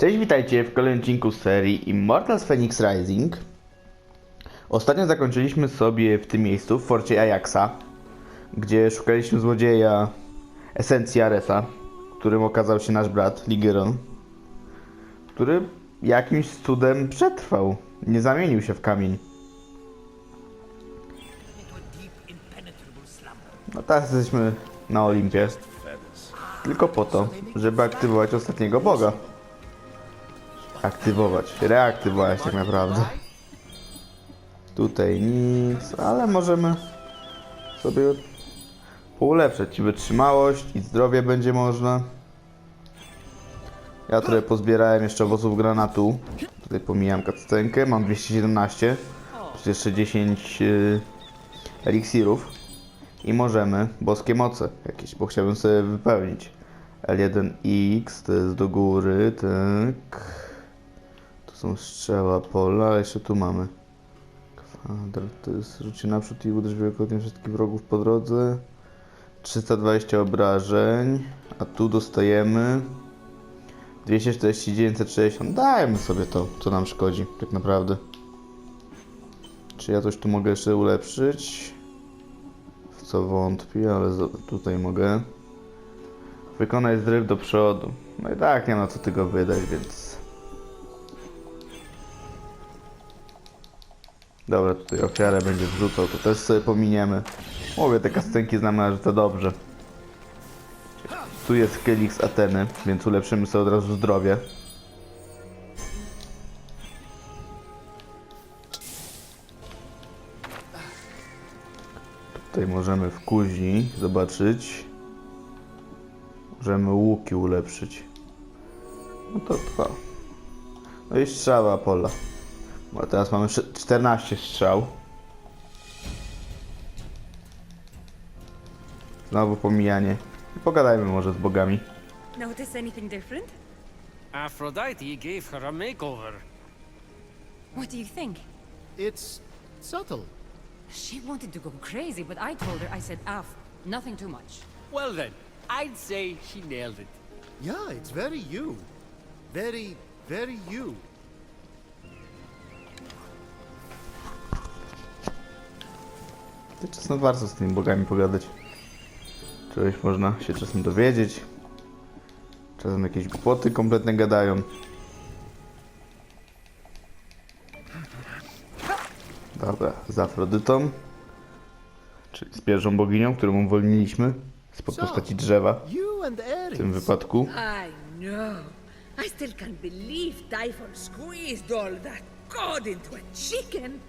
Cześć, witajcie w kolejnym odcinku z serii Immortals Fenyx Rising. Ostatnio zakończyliśmy sobie w tym miejscu, w forcie Ajaxa, gdzie szukaliśmy złodzieja esencji Aresa, którym okazał się nasz brat, Ligeron, który jakimś cudem przetrwał, nie zamienił się w kamień. No teraz jesteśmy na Olimpie, tylko po to, żeby aktywować ostatniego boga. Reaktywować tak naprawdę. Tutaj nic, ale możemy sobie poulepszyć i wytrzymałość, i zdrowie będzie można. Ja trochę pozbierałem jeszcze owoców granatu. Tutaj pomijam cutscenkę, mam 217. Jeszcze 10 eliksirów. I możemy boskie moce jakieś, bo chciałbym sobie wypełnić. L1X, to jest do góry, tak. Tu są strzała pola, ale jeszcze tu mamy. Kwadrat, to jest rzucie naprzód i uderz wielokrotnie wszystkich wrogów po drodze. 320 obrażeń, a tu dostajemy 240, 960. Dajmy sobie to, co nam szkodzi, tak naprawdę. Czy ja coś tu mogę jeszcze ulepszyć? W co wątpię, ale tutaj mogę. Wykonaj zryw do przodu. No i tak, nie ma co tego wydać, więc... Dobra, tutaj ofiarę będzie wrzucał, to też sobie pominiemy. Mówię, te kascenki znamy, że to dobrze. Tu jest Helix Ateny, więc ulepszymy sobie od razu zdrowie. Tutaj możemy w kuźni zobaczyć. Możemy łuki ulepszyć. No to trwa. No i strzała pola. Bo teraz mamy 14 strzał. Znowu pomijanie. Pogadajmy może z bogami. Notice anything different? Aphrodite gave her a makeover. What do you think? It's subtle. She wanted to go crazy, but I told her, I said, nothing too much. Well then, I'd say she nailed it. Yeah, it's very you. Very, very you. To czasem warto z tymi bogami pogadać. Czegoś można się czasem dowiedzieć. Czasem jakieś głupoty kompletne gadają. Dobra, z Afrodytą. Czyli z pierwszą boginią, którą uwolniliśmy spod postaci drzewa. You and W tym Ares. wypadku. I know. I still can't believe Typhon squeezed all that god into a chicken.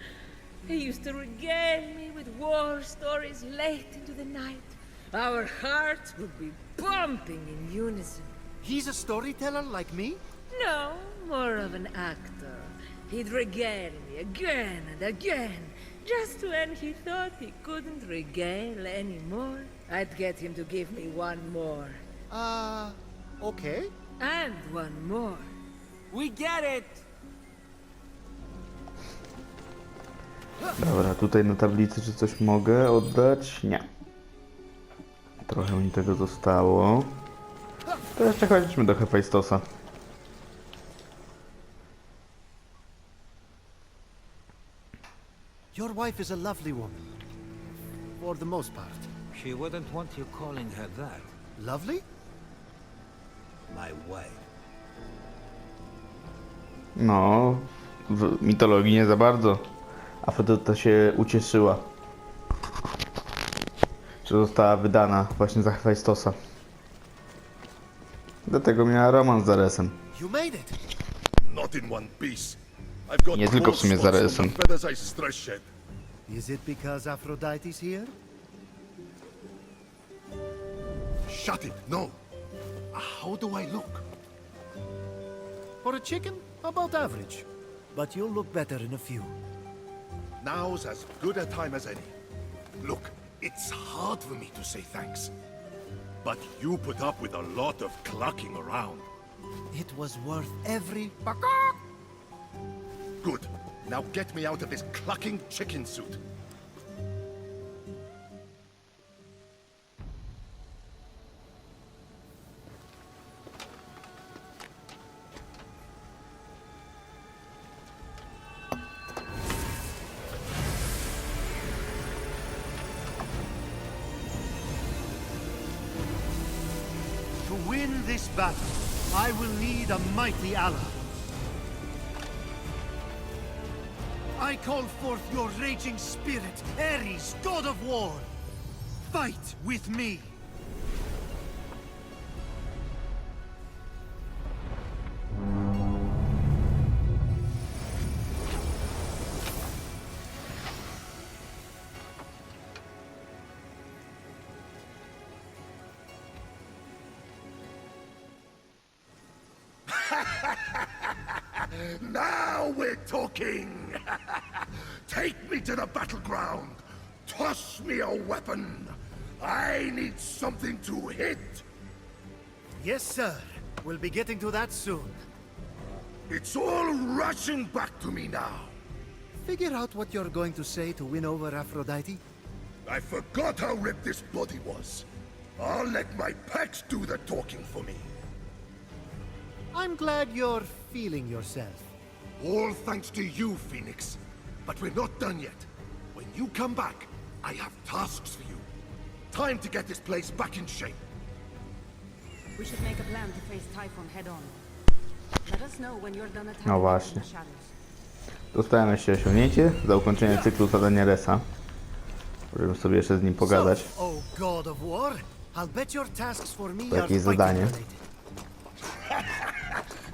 He used to regale me with war stories late into the night. Our hearts would be pumping in unison. He's a storyteller like me? No, more of an actor. He'd regale me again and again. Just when he thought he couldn't regale anymore, I'd get him to give me one more. Okay. And one more. We get it! Dobra, tutaj na tablicy czy coś mogę oddać? Nie. Trochę mi tego zostało. To jeszcze chodźmy do Hefajstosa. Your wife is a lovely woman. For the most part. She wouldn't want you calling her that. Lovely? My wife. No, w mitologii nie za bardzo. Afrodyta się ucieszyła, że została wydana właśnie za Hefajstosa. Dlatego miała romans z Aresem. You made it. Not in one piece. I've got Nie tylko w sumie z more spots Aresem. on the feathers I stress shed. Is it because Aphrodite's here? Shut it, no. How do I look? For a chicken, about average. But you'll look better in a few. Now's as good a time as any. Look, it's hard for me to say thanks. But you put up with a lot of clucking around. It was worth every... Good. Now get me out of this clucking chicken suit. battle, I will lead a mighty ally. I call forth your raging spirit, Ares, god of war. Fight with me. Now we're talking! Take me to the battleground! Toss me a weapon! I need something to hit! Yes, sir. We'll be getting to that soon. It's all rushing back to me now! Figure out what you're going to say to win over Aphrodite. I forgot how ripped this body was. I'll let my pecs do the talking for me. I'm glad you're feeling yourself. All thanks to you, Fenyx. But we're not done yet. When you come back, I have tasks for you. Time to get this place back in shape. We should make a plan to face Typhon head on. Let us know when you're done attacking No in właśnie. the shadows. Dostałem jeszcze osiągnięcie za ukończenie cyklu zadania Resa. Możemy sobie jeszcze z nim pogadać. So, oh god of war, I'll bet your tasks for me To are jakieś fighting zadanie. related.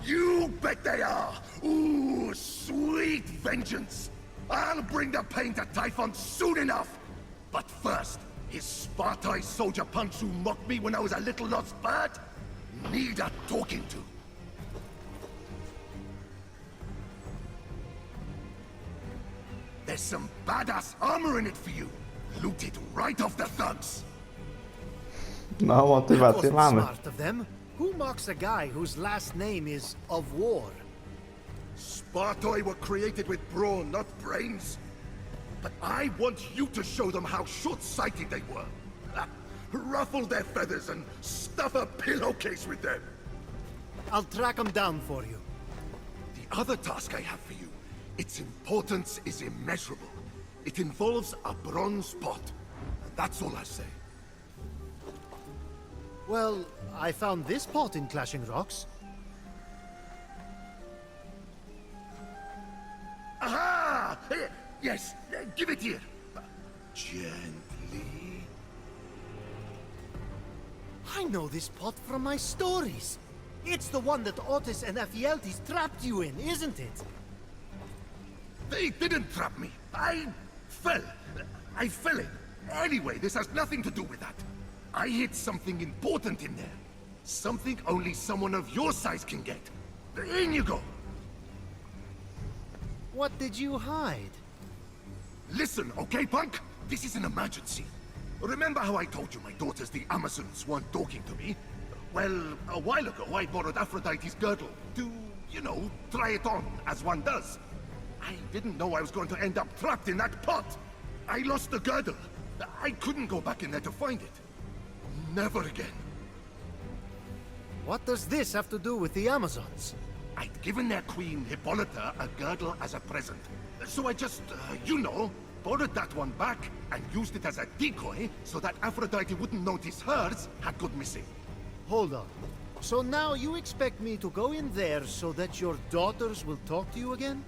You bet they are! Ooh, sweet vengeance! I'll bring the pain to Typhon soon enough! But first, his Spartai soldier punks who mocked me when I was a little lost bird need a talking to. There's some badass armor in it for you. Loot it right off the thugs. No, That motywację wasn't mamy. smart of them. Who mocks a guy whose last name is of war? Spartoi were created with brawn, not brains. But I want you to show them how short-sighted they were. Ruffle their feathers and stuff a pillowcase with them. I'll track them down for you. The other task I have for you, its importance is immeasurable. It involves a bronze pot. That's all I say. Well, I found this pot in Clashing Rocks. Aha! Yes, give it here. Gently. I know this pot from my stories. It's the one that Otis and Ephialtes trapped you in, isn't it? They didn't trap me. I fell. I fell in. Anyway, this has nothing to do with that. I hid something important in there. Something only someone of your size can get. In you go. What did you hide? Listen, okay, punk? This is an emergency. Remember how I told you my daughters, the Amazons, weren't talking to me? Well, a while ago, I borrowed Aphrodite's girdle to, you know, try it on, as one does. I didn't know I was going to end up trapped in that pot. I lost the girdle. I couldn't go back in there to find it. Never again. What does this have to do with the Amazons? I'd given their queen, Hippolyta, a girdle as a present. So I just, you know, borrowed that one back and used it as a decoy so that Aphrodite wouldn't notice hers had gone missing. Hold on. So now you expect me to go in there so that your daughters will talk to you again?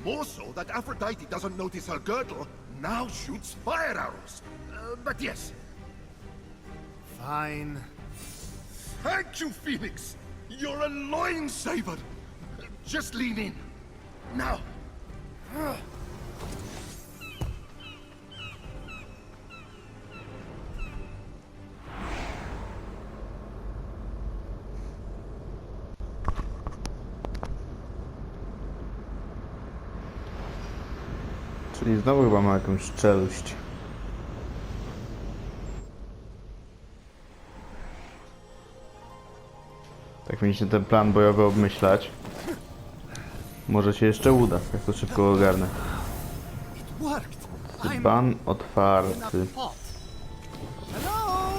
More so that Aphrodite doesn't notice her girdle now shoots fire arrows. But yes. Fine. Thank you, Fenyx. You're a loin saver. Just lean in. Now. Czyli znowu chyba ma jakąś czeluść. Tak mieliśmy ten plan bojowy obmyślać. Może się jeszcze uda, jak to szybko ogarnę. It worked. Dzban otwarty. Hello?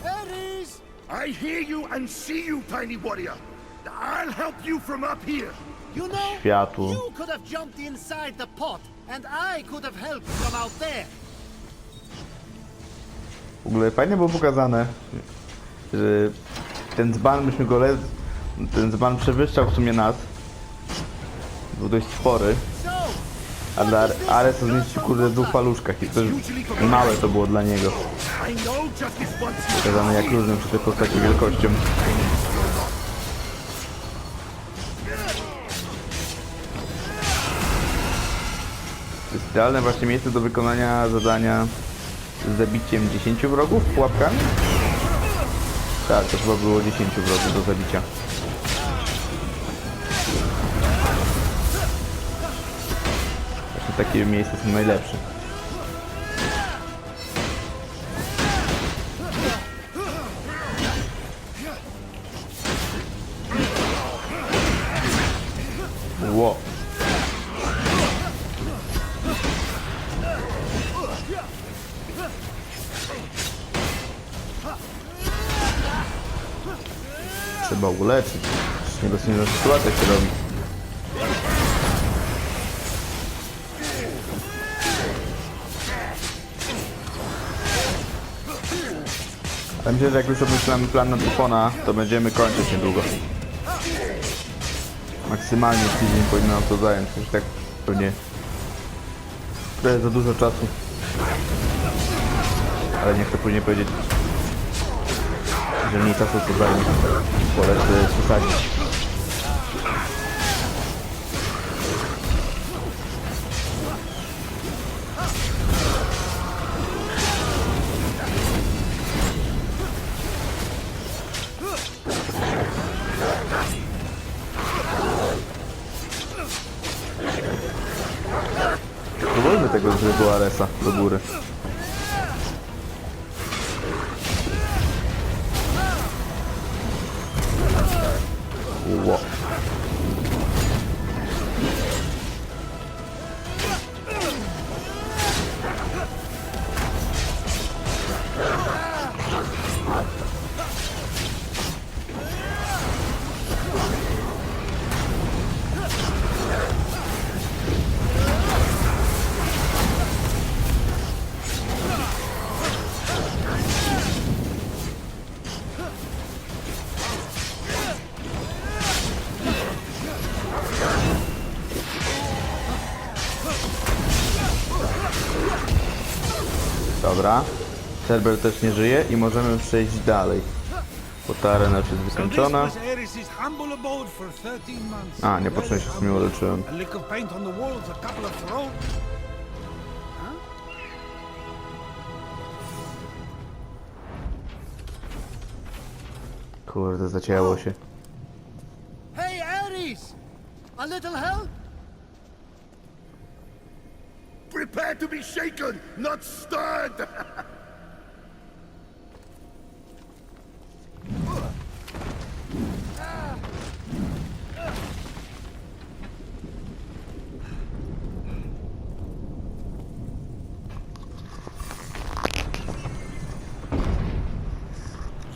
Ares! I hear you and see you, tiny warrior. I'll help you from up here. You know, Światło. you could have jumped inside the pot, and I could have helped from out there. W ogóle fajnie było pokazane, że Ten dzban byśmy go ten dzban przewyższał w sumie nas. Był dość spory. A dla Aresa zmieścił kurde w 2 paluszkach i to małe to było dla niego. I know justice wants you. Pokazane jak różnym przy tej postaci wielkością. To jest idealne właśnie miejsce do wykonania zadania z zabiciem 10 wrogów pułapkami? Tak, to chyba było 10 wrogów do zabicia. Właśnie takie miejsca są najlepsze. Ło. Trzeba uleczyć. Niebezpieczna sytuacja się robi. Ale myślę, że jak już obmyślamy plan na Tyfona, to będziemy kończyć niedługo. Maksymalnie tydzień powinno nam to zająć, już tak pewnie trochę za dużo czasu. Ale nie chcę później powiedzieć, że mniej czasu to zajmie. Polecę przesadzić. Spróbujmy tego złego Aresa do góry. Ło. Dobra. Cerber też nie żyje i możemy przejść dalej. Bo ta arena już jest wykończona. A, niepotrzebnie się z nią uleczyłem. Kurde, zacięło się. Hey, Ares! A little help? Prepare to be shaken, not stirred.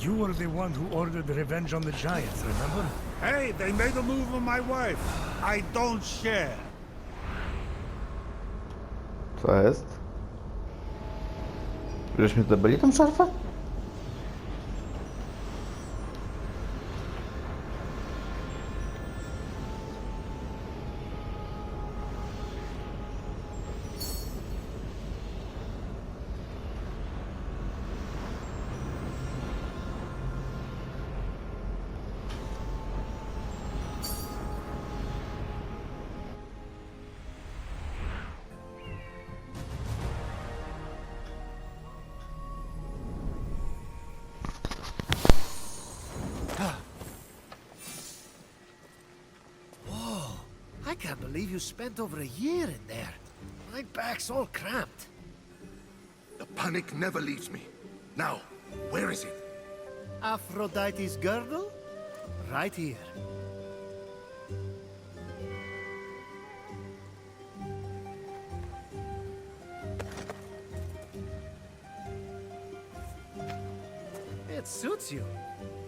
You were the one who ordered revenge on the Giants, remember? Hey, they made a move on my wife. I don't share. Co jest? Żeśmy zdobyli tą szarfę? I can't believe you spent over a year in there. My back's all cramped. The panic never leaves me. Now, where is it? Aphrodite's girdle? Right here. It suits you.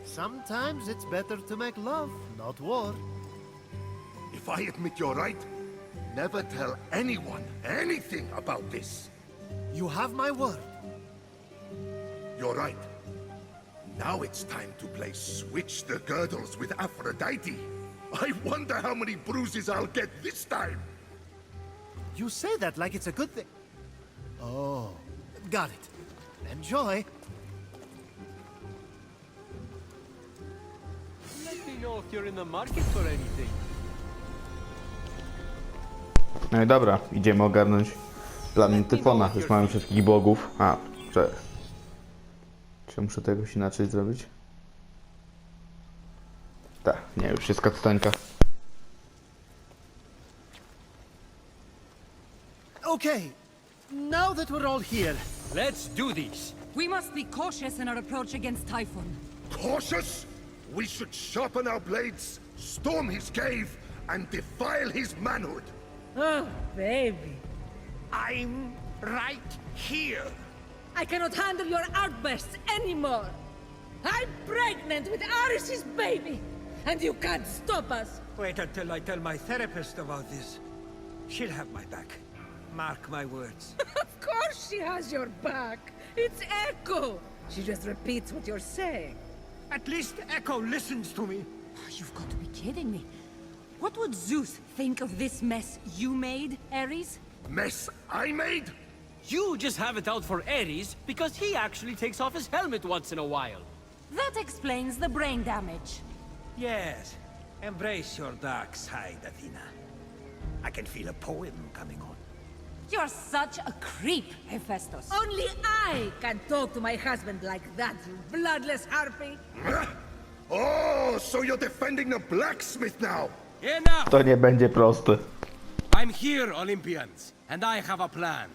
Sometimes it's better to make love, not war. If I admit you're right, never tell anyone anything about this. You have my word. You're right. Now it's time to play Switch the Girdles with Aphrodite. I wonder how many bruises I'll get this time. You say that like it's a good thing. Oh, got it. Enjoy. Let me know if you're in the market for anything. No i dobra, idziemy ogarnąć plan Tyfona. Już mamy wszystkich bogów. A, cześć. Czy muszę to jakoś inaczej zrobić? Tak, nie, już jest cutscenka. Okay, now that we're all here, Let's do this. We must be cautious in our approach against Typhon. Cautious? We should sharpen our blades, storm his cave, and defile his manhood. Oh, baby. I'm right here. I cannot handle your outbursts anymore. I'm pregnant with Aris's baby, and you can't stop us. Wait until I tell my therapist about this. She'll have my back. Mark my words. Of course she has your back. It's Echo. She just repeats what you're saying. At least Echo listens to me. You've got to be kidding me. What would Zeus think of this mess you made, Ares? Mess I made? You just have it out for Ares because he actually takes off his helmet once in a while. That explains the brain damage. Yes. Embrace your dark side, Athena. I can feel a poem coming on. You're such a creep, Hephaestus. Only I can talk to my husband like that, you bloodless harpy. Oh, so you're defending the blacksmith now? Enough! To nie będzie proste. I'm here, Olympians, and I have a plan.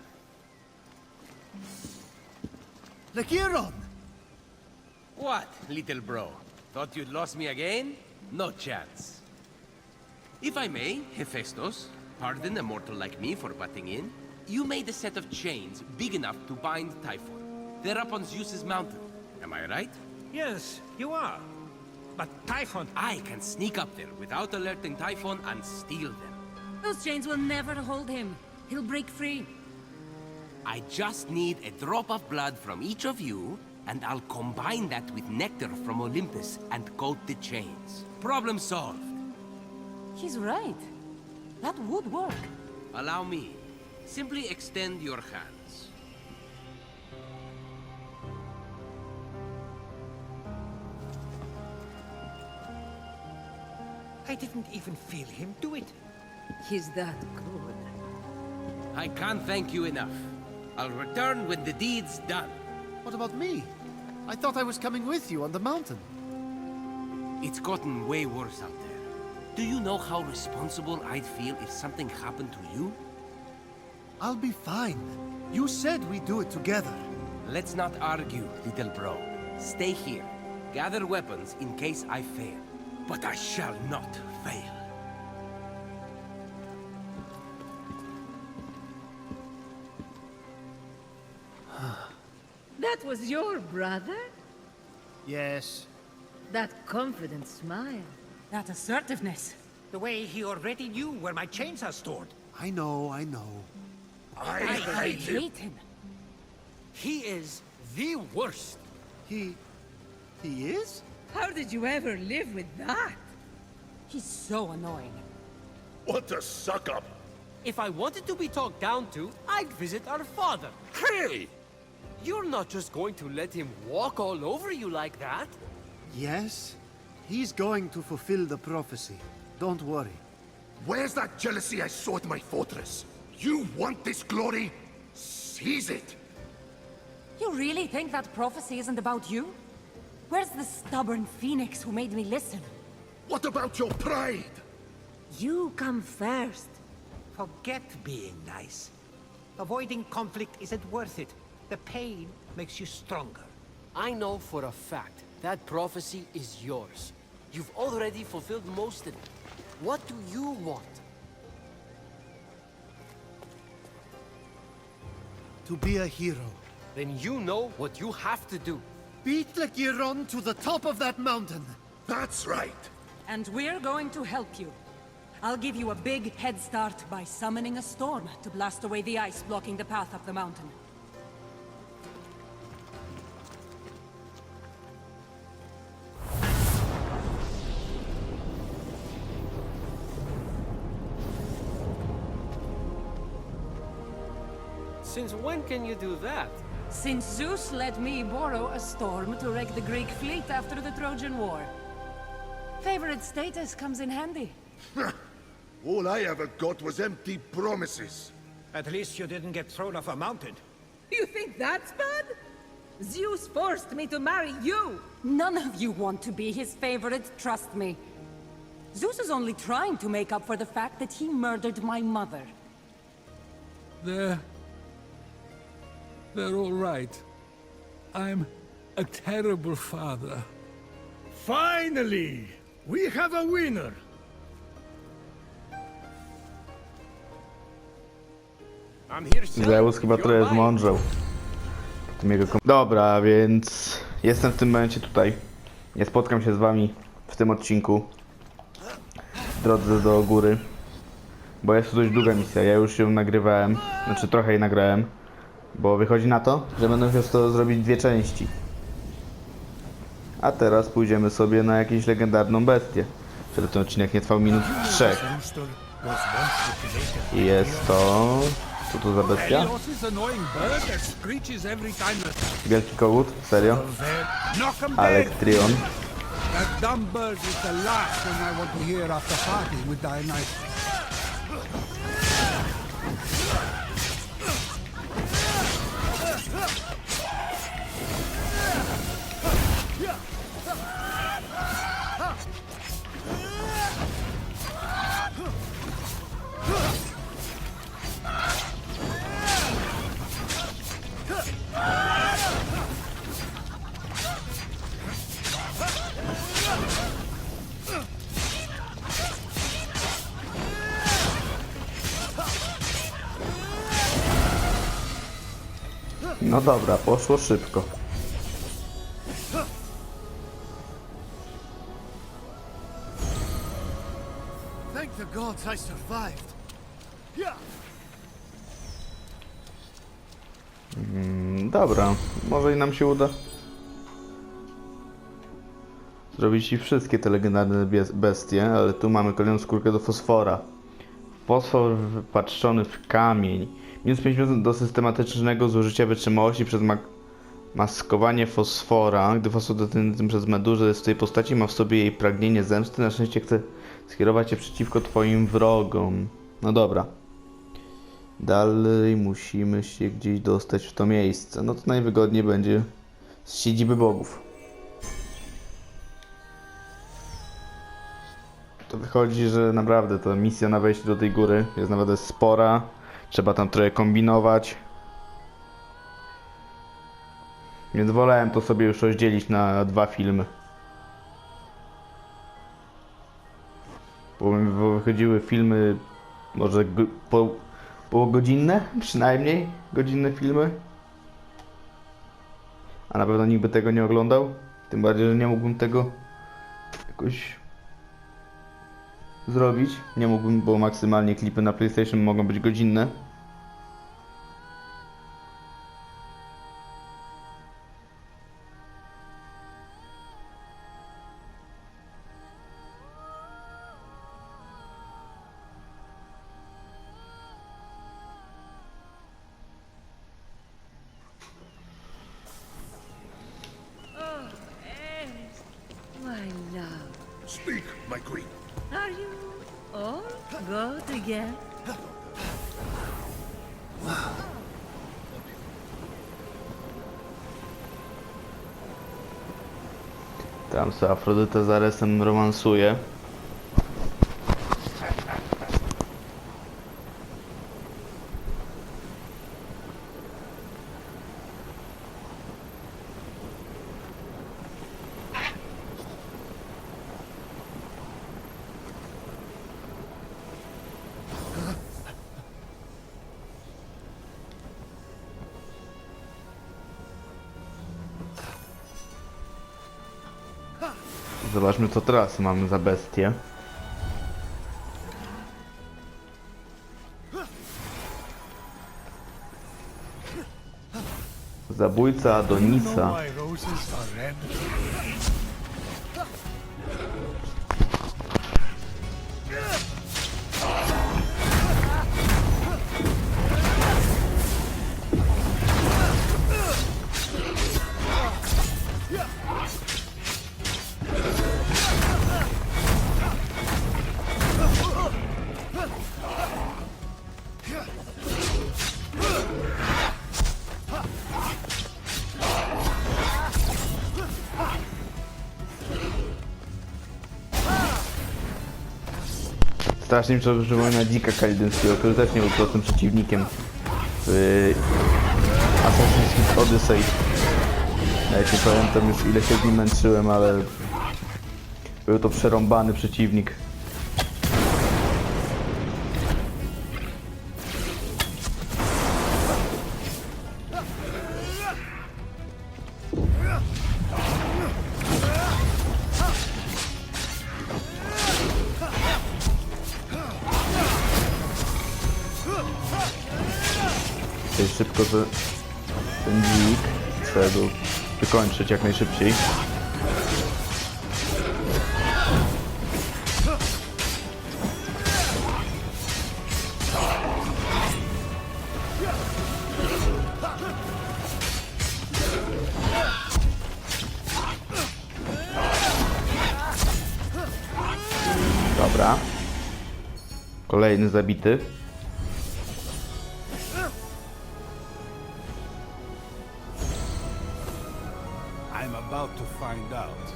Lakiron! What, little bro? Thought you'd lost me again? No chance. If I may, Hephaestus, pardon a mortal like me for butting in. You made a set of chains big enough to bind Typhon. They're up on Zeus's mountain. Am I right? Yes, you are. But Typhon... I can sneak up there without alerting Typhon and steal them. Those chains will never hold him. He'll break free. I just need a drop of blood from each of you, and I'll combine that with nectar from Olympus and coat the chains. Problem solved. He's right. That would work. Allow me. Simply extend your hands. I didn't even feel him do it. He's that good. I can't thank you enough. I'll return when the deed's done. What about me? I thought I was coming with you on the mountain. It's gotten way worse out there. Do you know how responsible I'd feel if something happened to you? I'll be fine. You said we do it together. Let's not argue, little bro. Stay here. Gather weapons in case I fail. But I shall not fail. That was your brother? Yes. That confident smile. That assertiveness. The way he already knew where my chains are stored. I know, I know. I I hate him. hate him. He is the worst. He is? How did you ever live with that? He's so annoying. What a suck-up. If I wanted to be talked down to, I'd visit our father. Hey! You're not just going to let him walk all over you like that. Yes. He's going to fulfill the prophecy. Don't worry. Where's that jealousy I saw at my fortress? You want this glory? Seize it! You really think that prophecy isn't about you? Where's the stubborn Fenyx who made me listen? What about your pride? You come first. Forget being nice. Avoiding conflict isn't worth it. The pain makes you stronger. I know for a fact that prophecy is yours. You've already fulfilled most of it. What do you want? To be a hero. Then you know what you have to do. Beat Lakiron to the top of that mountain. That's right. And we're going to help you. I'll give you a big head start by summoning a storm to blast away the ice blocking the path up the mountain. Since when can you do that? Since Zeus let me borrow a storm to wreck the Greek fleet after the Trojan War. Favorite status comes in handy. All I ever got was empty promises. At least you didn't get thrown off a mountain. You think that's bad? Zeus forced me to marry you! None of you want to be his favorite, trust me. Zeus is only trying to make up for the fact that he murdered my mother. They're all right. I'm a terrible father. Finally! We have a winner! I'm here, son. Zeus chyba trochę You're mine. zmądrzał. Po tym jego Dobra, więc jestem w tym momencie tutaj. Nie spotkam się z wami w tym odcinku. W drodze do góry. Bo jest to dość długa misja. Ja już ją nagrywałem. Znaczy trochę jej nagrałem. Bo wychodzi na to, że będę musiał to zrobić dwie części. A teraz pójdziemy sobie na jakąś legendarną bestię. Żeby ten odcinek nie trwał minut 3. I jest to... Co to za bestia? Helios is annoying bird that screeches every time that... Wielki kogut? Serio? Knock 'em dead! Elektrion. That dumb bird is the last one I want to hear after partying with Dionysus. No dobra, poszło szybko. Thank the gods I survived. Dobra, może i nam się uda zrobić i wszystkie te legendarne bestie, ale tu mamy kolejną skórkę do fosfora. Fosfor wypatrzony w kamień. Minus 5% do systematycznego zużycia wytrzymałości przez maskowanie fosfora. Gdy fosfor dotknięty przez meduzę jest w tej postaci, ma w sobie jej pragnienie zemsty. Na szczęście chce skierować się przeciwko twoim wrogom. No dobra. Dalej musimy się gdzieś dostać w to miejsce. No to najwygodniej będzie z siedziby bogów. To wychodzi, że naprawdę ta misja na wejście do tej góry jest naprawdę spora. Trzeba tam trochę kombinować. Więc wolałem to sobie już rozdzielić na 2 filmy. Bo wychodziły filmy może półgodzinne, przynajmniej godzinne filmy. A na pewno nikt by tego nie oglądał. Tym bardziej, że nie mógłbym tego jakoś zrobić. Nie mógłbym, bo maksymalnie klipy na PlayStation mogą być godzinne. My love. Speak, my queen. Are you all good again? Tam se Afrodyta z Aresem romansuje. Zobaczmy, co teraz mamy za bestię. Zabójca Adonisa. Strasznie mi to przypomina Dzika Kalidyńskiego, który też nie był prostym przeciwnikiem w Assassin's Creed Odyssey. Jak nie pamiętam już ile się z nim męczyłem, ale był to przerąbany przeciwnik. Tutaj szybko ten dzik trzeba go wykończyć jak najszybciej. Dobra. Kolejny zabity. I'm about to find out.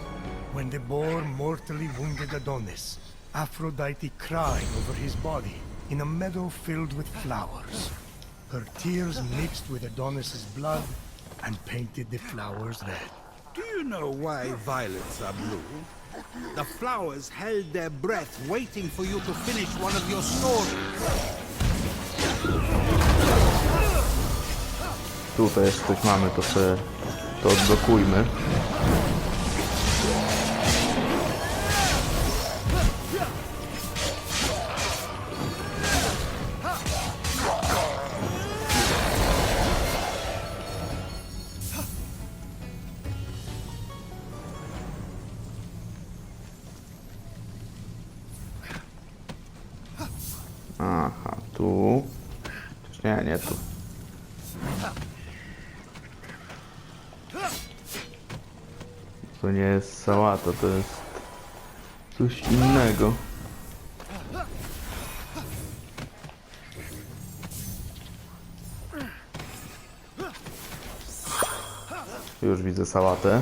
When the boar mortally wounded Adonis, Aphrodite cried over his body in a meadow filled with flowers. Her tears mixed with Adonis's blood and painted the flowers red. Do you know why violets are blue? The flowers held their breath waiting for you to finish one of your stories. Tutaj jeszcze coś mamy, to sobie to odblokujmy. Aha, tu. Nie tu. To nie jest sałata, to jest coś innego. Już widzę sałatę.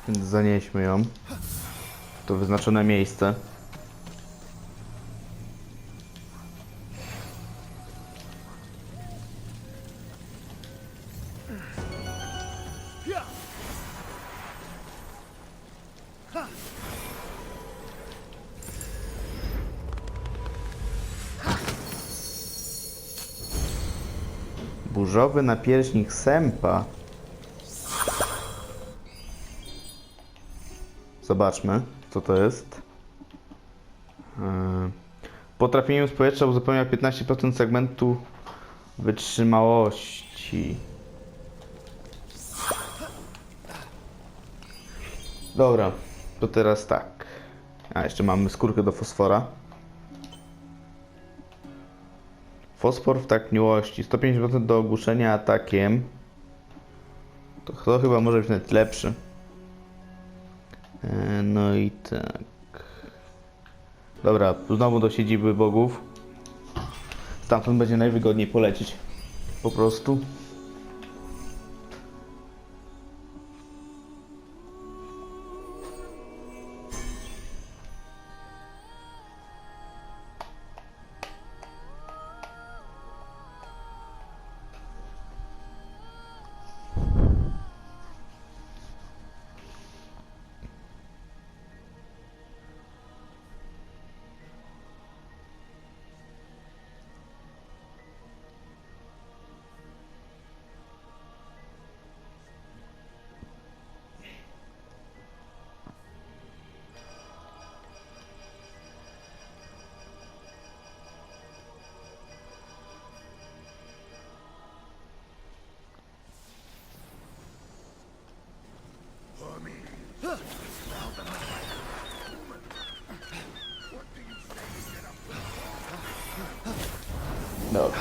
Więc zanieśmy ją w to wyznaczone miejsce. Burzowy napierśnik sępa. Zobaczmy, co to jest. Po trafieniu z powietrza uzupełnia 15% segmentu wytrzymałości. Dobra, to teraz tak. A jeszcze mamy skórkę do fosfora. Fosfor w tak miłości. 150% do ogłuszenia atakiem. To chyba może być nawet lepszy. No i tak. Dobra, znowu do siedziby bogów. Stamtąd będzie najwygodniej polecieć. Po prostu. Dobra.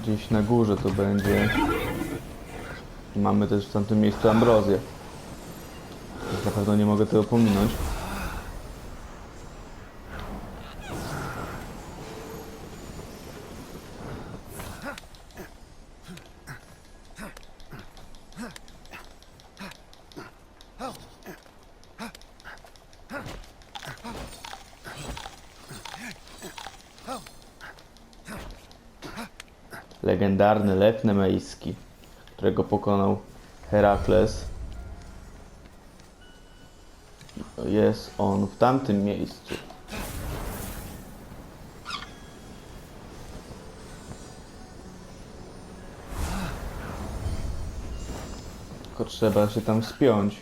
Gdzieś na górze to będzie. Mamy też w tamtym miejscu ambrozję. Więc na pewno nie mogę tego pominąć. Legendarny lew nemejski, którego pokonał Herakles. Jest on w tamtym miejscu. Tylko trzeba się tam wspiąć.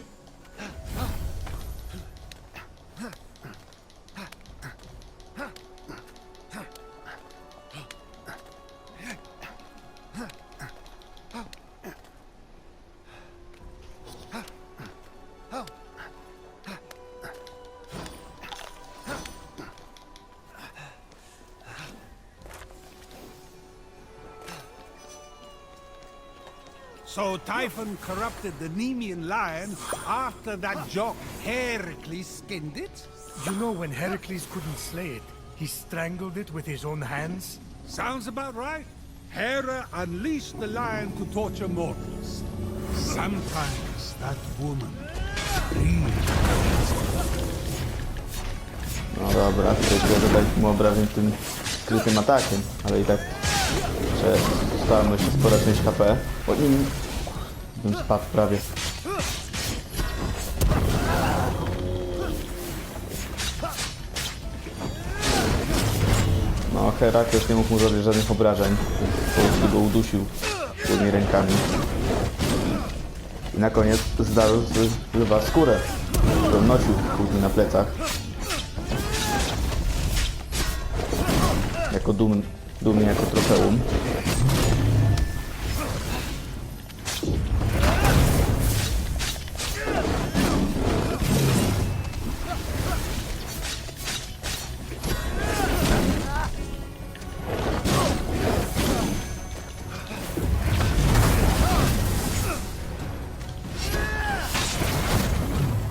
So Typhon corrupted the Nemean lion after that jock Heracles skinned it? You know when Heracles couldn't slay it, he strangled it with his own hands? Sounds about right. Hera unleashed the lion to torture mortals. Sometimes that woman No dobra, trzeba zadać mu obrażeń tym skrytym atakiem, ale i tak została mu jeszcze spora część HP. O nim bym spadł prawie. No, Herakles nie mógł mu zadać żadnych obrażeń, więc po prostu go udusił tymi rękami. I na koniec zdarł z lwa skórę, którą nosił później na plecach. Jako dumnie jako trofeum.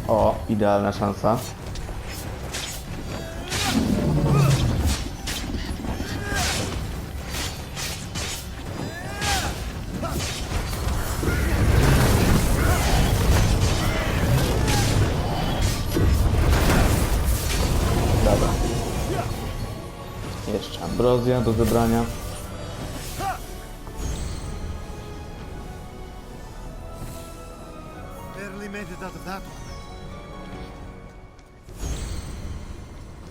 O, idealna szansa. Dobra. Jeszcze ambrozja do zebrania. Barely made it out of that one.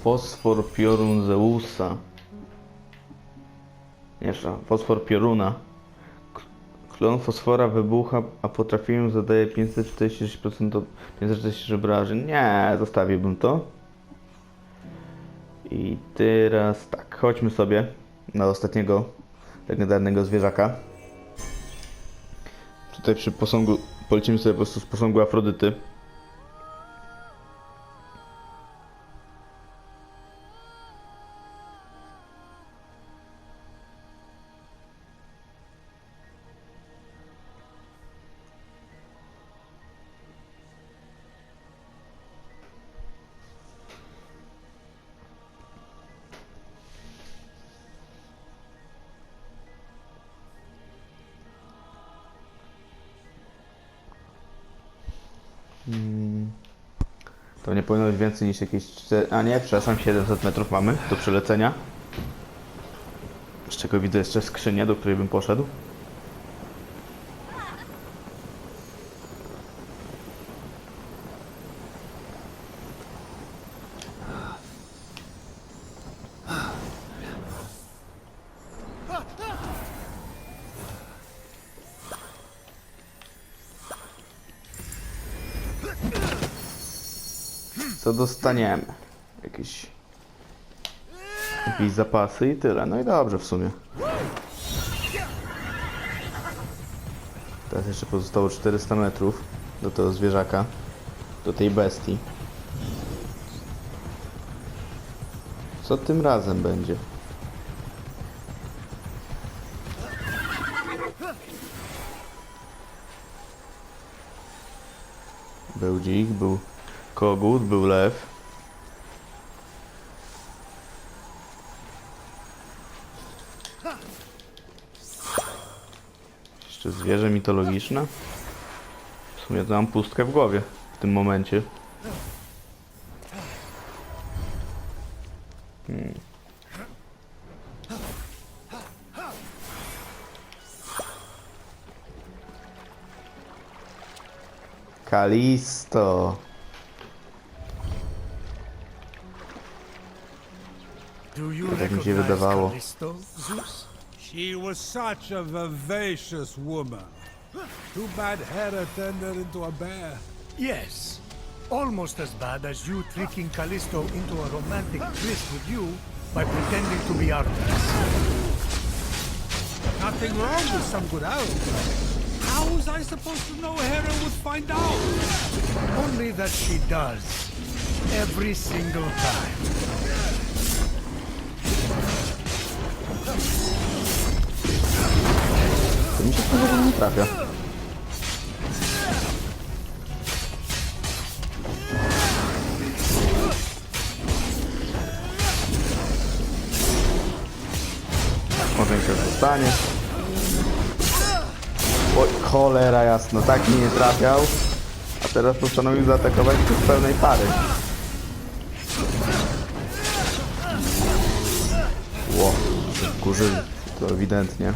Fosfor piorun Zeusa. Jeszcze, fosfor pioruna. Klon fosfora wybucha, a po trafieniu zadaje 546% 546 obrażeń. Nie, zostawiłbym to. I teraz tak, chodźmy sobie na ostatniego legendarnego zwierzaka. Tutaj przy posągu, polecimy sobie po prostu z posągu Afrodyty. To nie powinno być więcej niż jakieś 4... A nie, przepraszam, 700 metrów mamy do przelecenia. Z czego widzę jeszcze skrzynię, do której bym poszedł. Co dostaniemy? Jakieś zapasy i tyle. No i dobrze w sumie. Teraz jeszcze pozostało 400 metrów do tego zwierzaka, do tej bestii. Co tym razem będzie? Był dzik, był kogut, był lew. Jeszcze zwierzę mitologiczne. W sumie to mam pustkę w głowie w tym momencie. Kalisto. Do you Tak mi się recognize wydawało. Callisto, Zeus? She was such a vivacious woman. Too bad Hera turned her into a bear. Yes. Almost as bad as you tricking Callisto into a romantic tryst with you by pretending to be Artemis. Nothing wrong with some good arrow. How was I supposed to know Hera would find out? Only that she does. Every single time. To mi się to w ogóle nie trafia. Może mi się zostanie. Oj, cholera jasno, tak mi nie trafiał. A teraz postanowił zaatakować z pełnej pary. Ło, się wkurzyli, to ewidentnie.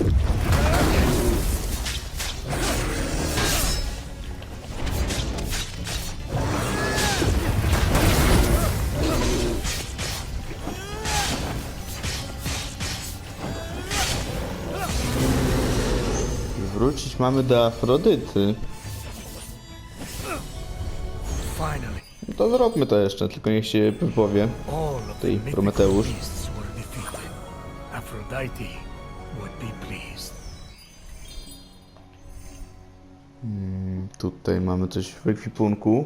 Wrócić mamy do Afrodyty. Finally, No to zróbmy to jeszcze, tylko niech się wypowie all of the tej mythical Prometeusz. beasts were defeated. Aphrodite would be pleased. Tutaj mamy coś w ekwipunku.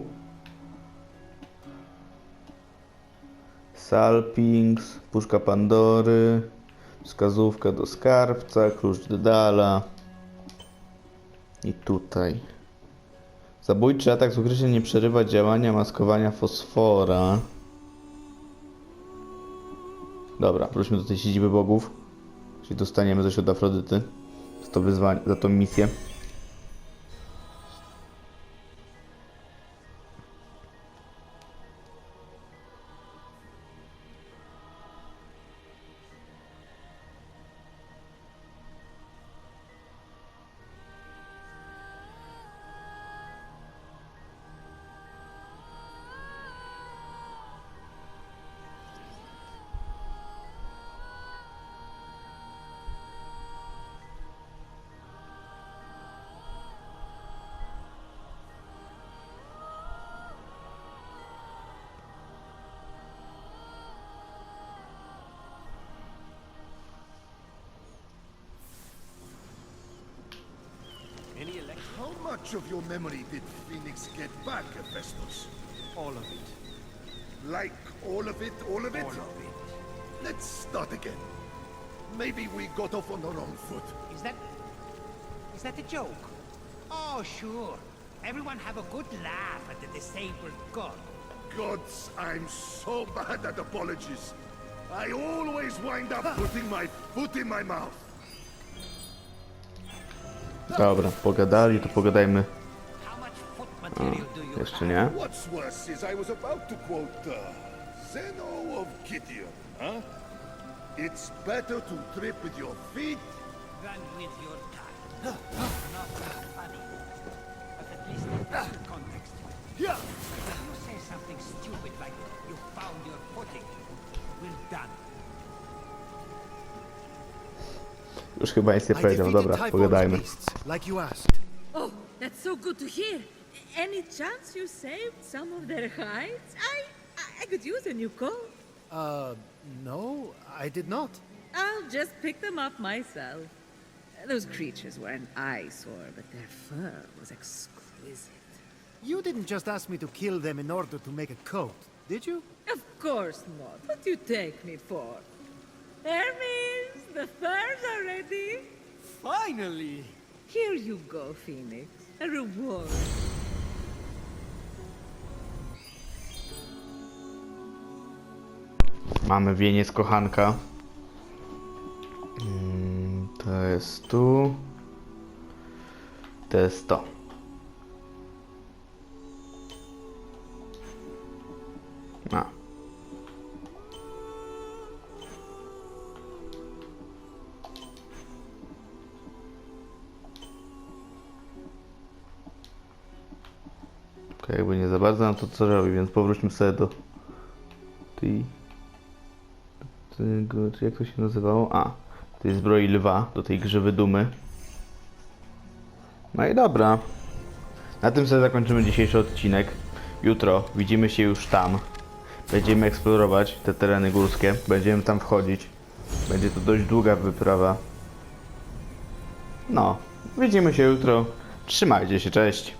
Salpings, puszka Pandory, wskazówka do skarbca, klucz Dedala. I tutaj. Zabójczy atak z ukryciem nie przerywa działania maskowania fosfora. Dobra, wróćmy do tej siedziby bogów. Jeśli dostaniemy coś od Afrodyty za to wyzwanie, za tą misję. How much of your memory did Fenyx get back, Hephaestus? All of it. Like all of it, all of it? All of it. Let's start again. Maybe we got off on the wrong foot. Is that a joke? Oh, sure. Everyone have a good laugh at the disabled god. Gods, I'm so bad at apologies. I always wind up putting my foot in my mouth. Dobra, pogadali, to pogadajmy. How much foot material do you Jeszcze have? nie. What's worse is I was about to quote Zeno of Gideon, huh? It's better to trip with your feet. Than with your tongue. Not that funny. But at least it gives you context. Yeah. If you say something stupid like you found your footing, we're done. Już chyba nic nie powiedział, dobra, pogadajmy. like you asked. Oh, that's so good to hear. Any chance you saved some of their hides? I could use a new coat. No, I did not. I'll just pick them up myself. Those creatures were an eyesore, but their fur was exquisite. You didn't just ask me to kill them in order to make a coat, did you? Of course not. What do you take me for? Hermes, the furs are ready. Finally! Here you go, Phoenix. A reward. Mamy wieniec kochanka. To jest tu. To jest to. A. Okej, jakby nie za bardzo nam to co robi, więc powróćmy sobie do tego, jak to się nazywało? A, tej zbroi lwa, do tej grzywy dumy. No i dobra. Na tym sobie zakończymy dzisiejszy odcinek. Jutro widzimy się już tam. Będziemy eksplorować te tereny górskie. Będziemy tam wchodzić. Będzie to dość długa wyprawa. No, widzimy się jutro. Trzymajcie się, cześć.